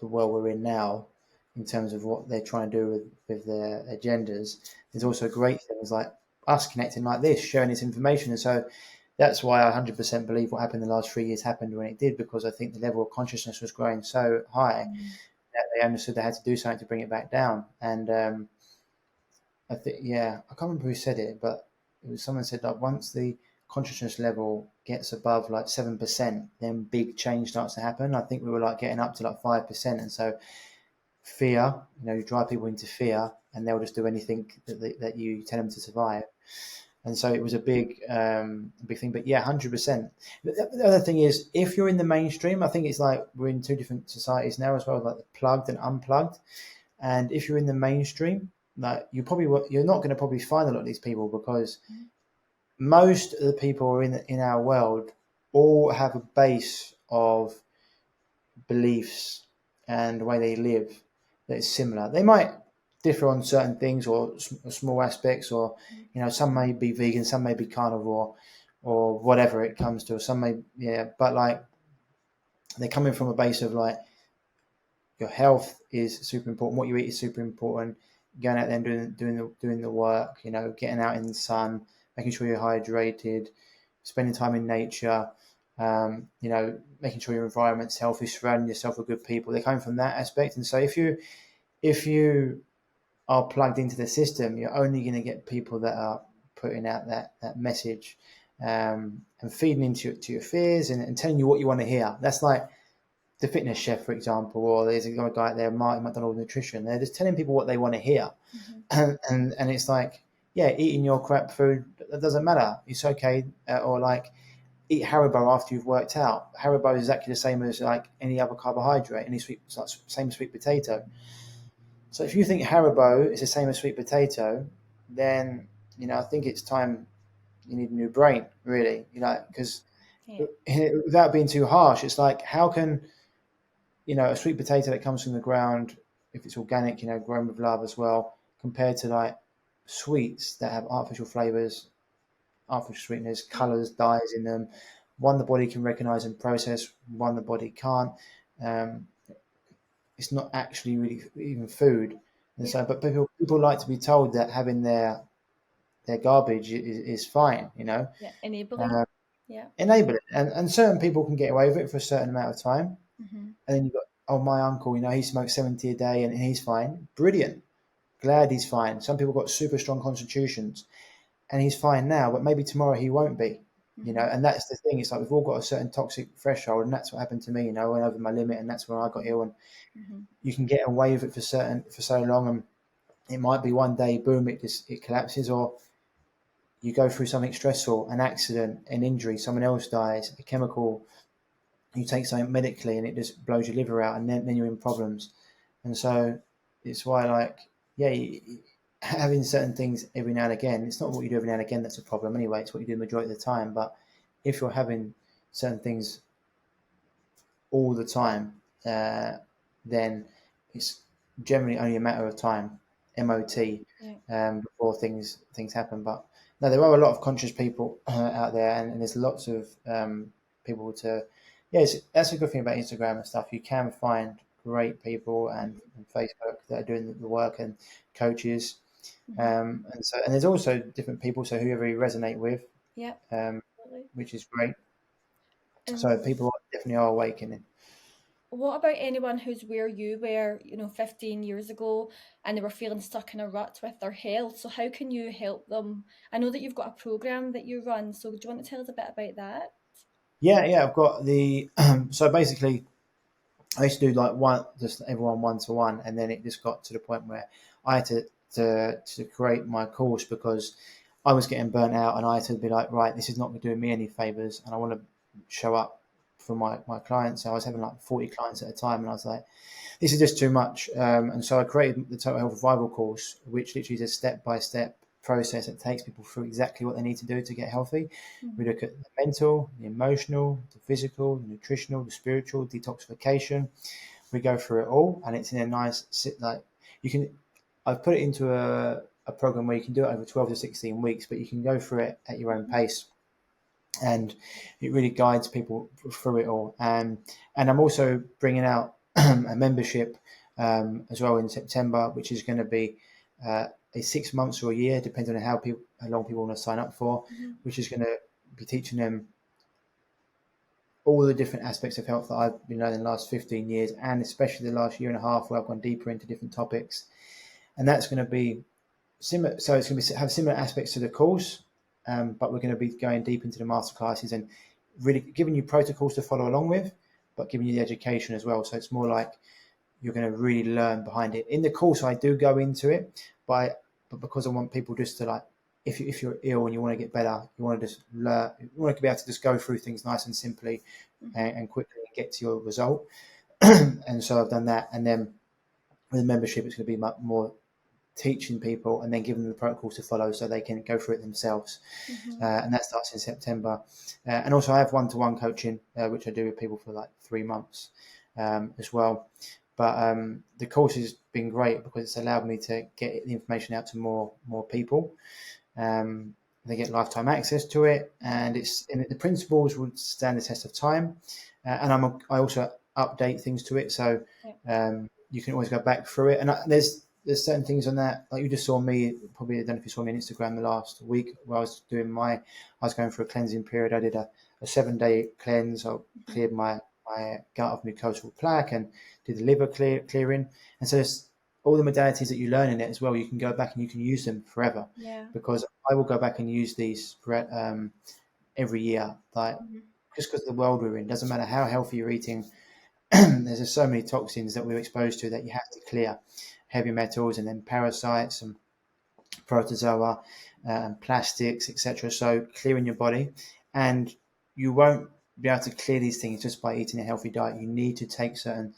B: the world we're in now, in terms of what they're trying to do with their agendas, there's also great things like us connecting like this, sharing this information. And so that's why I 100% believe what happened in the last 3 years happened when it did, because I think the level of consciousness was growing so high
A: Mm.
B: that they understood they had to do something to bring it back down. And I think, yeah, I can't remember who said it, but it was someone said like once the consciousness level gets above like 7%, then big change starts to happen. I think we were like getting up to like 5%, and so fear, you drive people into fear, and they'll just do anything that you tell them to survive. And so it was a big thing. But yeah, 100%. The other thing is, if you're in the mainstream, I think it's like we're in two different societies now as well, like plugged and unplugged. And if you're in the mainstream, like you're not going to probably find a lot of these people, because most of the people in our world all have a base of beliefs and the way they live that is similar. They might differ on certain things or small aspects, or some may be vegan, some may be carnivore, or whatever it comes to. Some may, yeah, but like they're coming from a base of like your health is super important, what you eat is super important, going out there and doing the work, getting out in the sun, making sure you're hydrated, spending time in nature, making sure your environment's healthy, surrounding yourself with good people. They're coming from that aspect. And so if you are plugged into the system, you're only going to get people that are putting out that message, and feeding into to your fears, and telling you what you want to hear. That's like the Fitness Chef, for example, or there's a guy out there, Martin McDonald Nutrition. They're just telling people what they want to hear,
A: Mhm.
B: and it's like, yeah, eating your crap food, that doesn't matter. It's okay, or like eat Haribo after you've worked out. Haribo is exactly the same as like any other carbohydrate, any sweet, it's like same as sweet potato. So if you think Haribo is the same as sweet potato, then I think it's time you need a new brain, really. Because
A: Yeah.
B: without being too harsh, it's like, how can a sweet potato that comes from the ground, if it's organic, grown with love as well, compared to like sweets that have artificial flavors, artificial sweeteners,
A: Yeah.
B: colors, dyes in them. One the body can recognize and process, one the body can't. Um, it's not actually really even food. And
A: Yeah.
B: so, but people like to be told that having their garbage is fine,
A: Yeah. Enabling.
B: uh,
A: Yeah.
B: enable it. And certain people can get away with it for a certain amount of time.
A: Hmm.
B: And then you've got, oh, my uncle, he smokes 70 a day and he's fine. Brilliant. Glad he's fine. Some people got super strong constitutions and he's fine now, but maybe tomorrow he won't be,
A: Hmm.
B: and that's the thing. It's like we've all got a certain toxic threshold, and that's what happened to me. I went over my limit, and that's when I got ill. And
A: Hmm.
B: you can get away with it for so long, and it might be one day, boom, it collapses, or you go through something stressful, an accident, an injury, someone else dies, a chemical, you take something medically, and it just blows your liver out, and then you're in problems. And so it's why, like, yeah, having certain things every now and again, it's not what you do every now and again that's a problem anyway, it's what you do the majority of the time. But if you're having certain things all the time, then it's generally only a matter of time, MOT,
A: Yeah.
B: before things happen. But no, there are a lot of conscious people out there, and there's lots of people to. Yes, that's a good thing about Instagram and stuff. You can find great people, and Facebook that are doing the work, and coaches,
A: Hmm.
B: and there's also different people. So whoever you resonate with,
A: Yeah.
B: um,
A: Absolutely.
B: which is great. So
A: And
B: people definitely are awakening.
A: what about anyone who's where you were, 15 years ago, and they were feeling stuck in a rut with their health? So how can you help them? I know that you've got a program that you run, so do you want to tell us a bit about that?
B: Yeah, I've got the so basically I used to do like one, just everyone one to one, and then it just got to the point where I had to create my course, because I was getting burnt out, and I had to be like, right, this is not doing me any favors, and I want to show up for my clients. So I was having like 40 clients at a time, and I was like, this is just too much. And so I created the Total Health Revival course, which literally is a step-by-step process that takes people through exactly what they need to do to get healthy. We
A: Mm-hmm.
B: look at the mental, the emotional, the physical, the nutritional, the spiritual, detoxification. We go through it all, and it's in a nice like you can. I've put it into a program where you can do it over 12 to 16 weeks, but you can go through it at your own
A: Mm-hmm.
B: pace, and it really guides people through it all. And I'm also bringing out a membership as well in September, which is going to be a 6 months or a year, depending on how long people want to sign up for,
A: Mm-hmm.
B: which is going to be teaching them all the different aspects of health that I've been learning the last 15 years, and especially the last year and a half, where I've gone deeper into different topics. And that's going to be similar. So it's going to have similar aspects to the course, but we're going to be going deep into the masterclasses and really giving you protocols to follow along with, but giving you the education as well. So it's more like you're going to really learn behind it. In the course, I do go into it, but because I want people just to like, if you're ill and you want to get better, you want to just learn, you want to be able to just go through things nice and simply
A: Mm-hmm.
B: and quickly and get to your result. And so I've done that. And then with the membership, it's going to be much more teaching people and then giving them the protocols to follow so they can go through it themselves.
A: Mm-hmm.
B: And that starts in September. And also, I have one-to-one coaching, which I do with people for like 3 months as well. But the course has been great because it's allowed me to get the information out to more people. Um, they get lifetime access to it, and the principles would stand the test of time. And I also update things to it, so
A: Yeah.
B: you can always go back through it. And there's certain things on that, like you just saw me. Probably I don't know if you saw me on Instagram the last week where I was going through a cleansing period. I did a 7 day cleanse. I
A: Mm-hmm.
B: cleared my gut of mucosal plaque and did the liver clearing. And so there's all the modalities that you learn in it as well. You can go back and you can use them forever,
A: Yeah.
B: because I will go back and use these every year. Like
A: Mm-hmm.
B: just because of the world we're in, doesn't matter how healthy you're eating. There's just so many toxins that we're exposed to that you have to clear, heavy metals and then parasites and protozoa and plastics, etc. So clearing your body, and you won't be able to clear these things just by eating a healthy diet. You need to take certain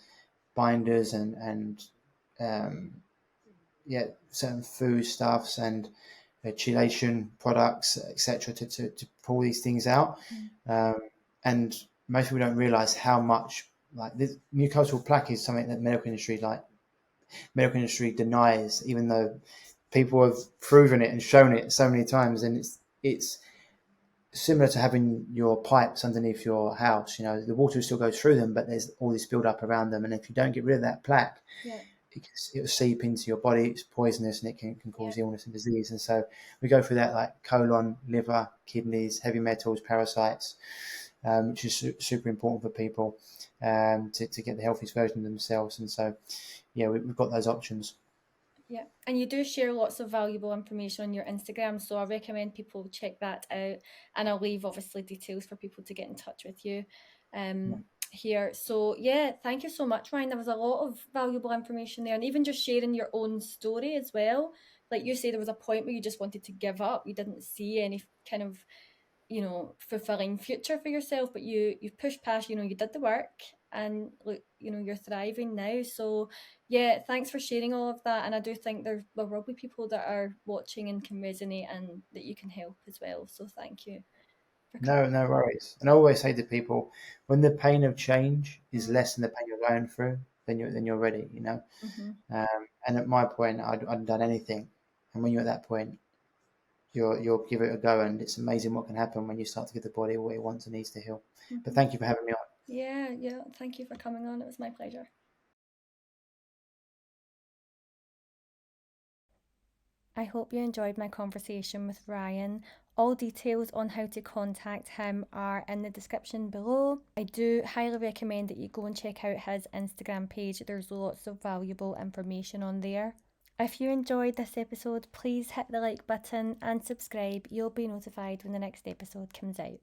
B: binders and um, yeah, certain foodstuffs and chelation products, etc., to pull these things out. Um, and most people don't realize how much like this mucosal plaque is something that medical industry denies, even though people have proven it and shown it so many times. And it's similar to having your pipes underneath your house. You know, the water still goes through them, but there's all this build up around them. And if you don't get rid of that plaque,
A: Yeah.
B: it'll seep into your body. It's poisonous and it can
A: Yeah.
B: cause illness and disease. And so we go through that like colon, liver, kidneys, heavy metals, parasites, which is super important for people to get the healthiest version of themselves. And so, yeah, we've got those options.
A: Yeah, and you do share lots of valuable information on your Instagram, so I recommend people check that out. And I'll leave obviously details for people to get in touch with you
B: Yeah.
A: here. So yeah, thank you so much, Ryan. There was a lot of valuable information there, and even just sharing your own story as well. Like you say, there was a point where you just wanted to give up. You didn't see any kind of fulfilling future for yourself, but you've pushed past, you did the work, and look, you're thriving now. So yeah, thanks for sharing all of that. And I do think there will be people that are watching and can resonate and that you can help as well. So thank you for
B: No,
A: coming
B: no worries. And I always say to people, when the pain of change is
A: on.
B: less than the pain you're going through, then you're ready.
A: Mm-hmm.
B: And at my point, I'd done anything. And when you're at that point, you'll give it a go, and it's amazing what can happen when you start to give the body what it wants and needs to heal. But
A: Mm-hmm.
B: thank you for having me on.
A: Yeah, yeah, thank you for coming on. It was my pleasure. I hope you enjoyed my conversation with Ryan. All details on how to contact him are in the description below. I do highly recommend that you go and check out his Instagram page. There's lots of valuable information on there. If you enjoyed this episode, please hit the like button and subscribe. You'll be notified when the next episode comes out.